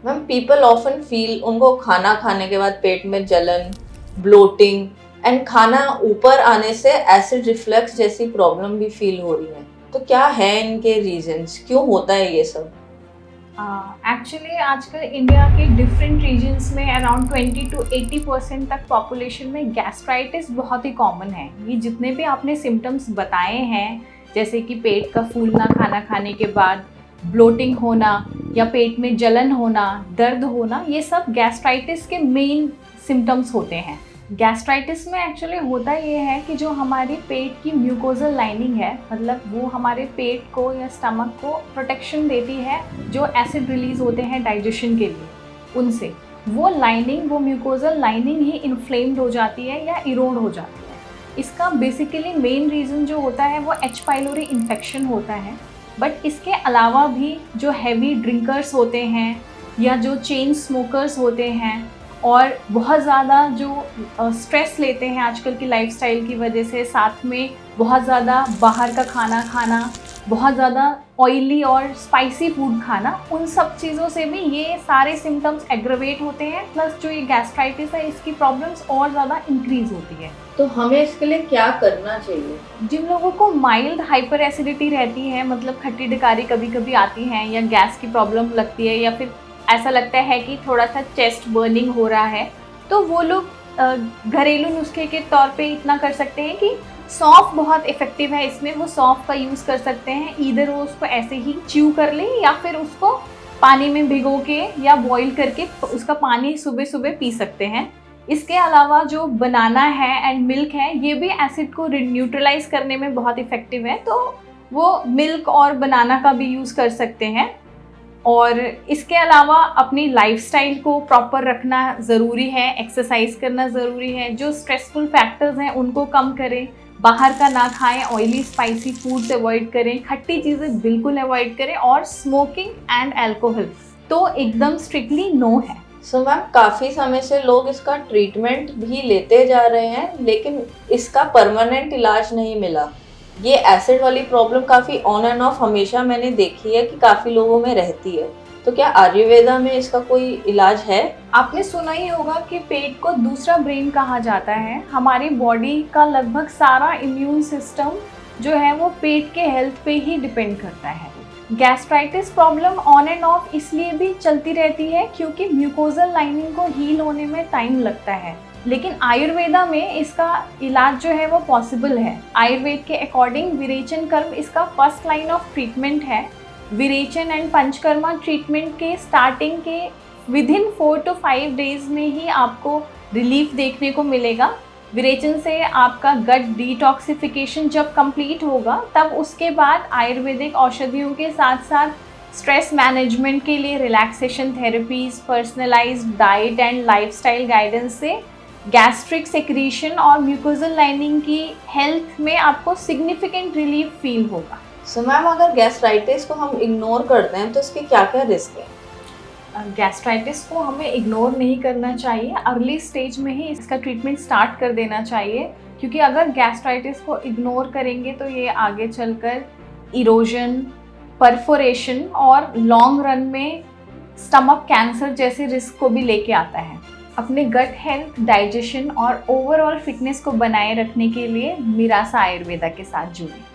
Ma'am people often feel उनको खाना खाने के बाद पेट में जलन, ब्लोटिंग एंड खाना ऊपर आने से एसिड रिफ्लक्स जैसी प्रॉब्लम भी फील हो रही है। तो क्या है इनके रीजंस, क्यों होता है ये सब? एक्चुअली आजकल इंडिया के डिफरेंट रीजन्स में अराउंड 20 to 80% तक पॉपुलेशन में गैस्ट्राइटिस बहुत ही कॉमन है। ये जितने भी आपने सिम्टम्स बताए हैं, जैसे कि पेट का फूलना खाना खाने के बाद, ब्लोटिंग होना या पेट में जलन होना, दर्द होना, ये सब गैस्ट्राइटिस के मेन सिम्टम्स होते हैं। गैस्ट्राइटिस में एक्चुअली होता ये है कि जो हमारी पेट की म्यूकोजल लाइनिंग है, मतलब वो हमारे पेट को या स्टमक को प्रोटेक्शन देती है जो एसिड रिलीज होते हैं डाइजेशन के लिए, उनसे वो लाइनिंग, वो म्यूकोजल लाइनिंग ही इन्फ्लेम्ड हो जाती है या इरोड हो जाती है। इसका बेसिकली मेन रीज़न जो होता है वो एच पाइलोरी इन्फेक्शन होता है। बट इसके अलावा भी जो हैवी ड्रिंकर्स होते हैं या जो चेन स्मोकर्स होते हैं और बहुत ज़्यादा जो स्ट्रेस लेते हैं आजकल की लाइफस्टाइल की वजह से, साथ में बहुत ज़्यादा बाहर का खाना खाना, बहुत ज़्यादा ऑयली और स्पाइसी फूड खाना, उन सब चीज़ों से भी ये सारे सिम्टम्स एग्रवेट होते हैं। प्लस जो ये गैस्ट्राइटिस है इसकी प्रॉब्लम्स और ज़्यादा इंक्रीज होती है। तो हमें इसके लिए क्या करना चाहिए? जिन लोगों को माइल्ड हाइपर एसिडिटी रहती है, मतलब खट्टी डकारी कभी कभी आती हैं, या गैस की प्रॉब्लम लगती है, या फिर ऐसा लगता है कि थोड़ा सा चेस्ट बर्निंग हो रहा है, तो वो लोग घरेलू नुस्खे के तौर पे इतना कर सकते हैं कि सौंफ बहुत इफ़ेक्टिव है इसमें, वो सौंफ का यूज़ कर सकते हैं। ईदर वो उसको ऐसे ही च्यू कर लें या फिर उसको पानी में भिगो के या बॉईल करके उसका पानी सुबह सुबह पी सकते हैं। इसके अलावा जो बनाना है एंड मिल्क है, ये भी एसिड को न्यूट्रलाइज करने में बहुत इफ़ेक्टिव है, तो वो मिल्क और बनाना का भी यूज़ कर सकते हैं। और इसके अलावा अपनी लाइफस्टाइल को प्रॉपर रखना ज़रूरी है, एक्सरसाइज करना ज़रूरी है, जो स्ट्रेसफुल फैक्टर्स हैं उनको कम करें, बाहर का ना खाएं, ऑयली स्पाइसी फूड्स अवॉइड करें, खट्टी चीज़ें बिल्कुल अवॉइड करें, और स्मोकिंग एंड अल्कोहल तो एकदम स्ट्रिक्टली नो है। सो मैम काफ़ी समय से लोग इसका ट्रीटमेंट भी लेते जा रहे हैं, लेकिन इसका परमानेंट इलाज नहीं मिला। ये एसिड वाली प्रॉब्लम काफ़ी ऑन एंड ऑफ हमेशा मैंने देखी है कि काफ़ी लोगों में रहती है। तो क्या आयुर्वेदा में इसका कोई इलाज है? आपने सुना ही होगा कि पेट को दूसरा ब्रेन कहा जाता है। हमारी बॉडी का लगभग सारा इम्यून सिस्टम जो है वो पेट के हेल्थ पे ही डिपेंड करता है। Gastritis problem on end of इसलिए भी चलती रहती है क्योंकि म्यूकोजल लाइनिंग को हील होने में टाइम लगता है, लेकिन आयुर्वेदा में इसका इलाज जो है वो पॉसिबल है। आयुर्वेद के अकॉर्डिंग विरेचन कर्म इसका फर्स्ट लाइन ऑफ ट्रीटमेंट है। विरेचन एंड पंचकर्मा ट्रीटमेंट के स्टार्टिंग के विदिन 4 to 5 डेज में ही आपको रिलीफ देखने को मिलेगा। विरेचन से आपका गट डिटॉक्सिफिकेशन जब कंप्लीट होगा, तब उसके बाद आयुर्वेदिक औषधियों के साथ साथ स्ट्रेस मैनेजमेंट के लिए relaxation therapies, personalised diet and lifestyle guidance से गैस्ट्रिक सेक्रीशन और म्यूकोजल लाइनिंग की हेल्थ में आपको सिग्निफिकेंट रिलीफ फील होगा। सो मैम अगर गैस्ट्राइटिस को हम इग्नोर करते हैं तो इसके क्या क्या रिस्क है? गैस्ट्राइटिस को हमें इग्नोर नहीं करना चाहिए, अर्ली स्टेज में ही इसका ट्रीटमेंट स्टार्ट कर देना चाहिए, क्योंकि अगर गैस्ट्राइटिस को इग्नोर करेंगे तो ये आगे चलकर इरोजन, परफोरेशन और लॉन्ग रन में स्टमक कैंसर जैसे रिस्क को भी लेके आता है। अपने गट हेल्थ, डाइजेशन और ओवरऑल फिटनेस को बनाए रखने के लिए मिरासा आयुर्वेदा के साथ जुड़ें।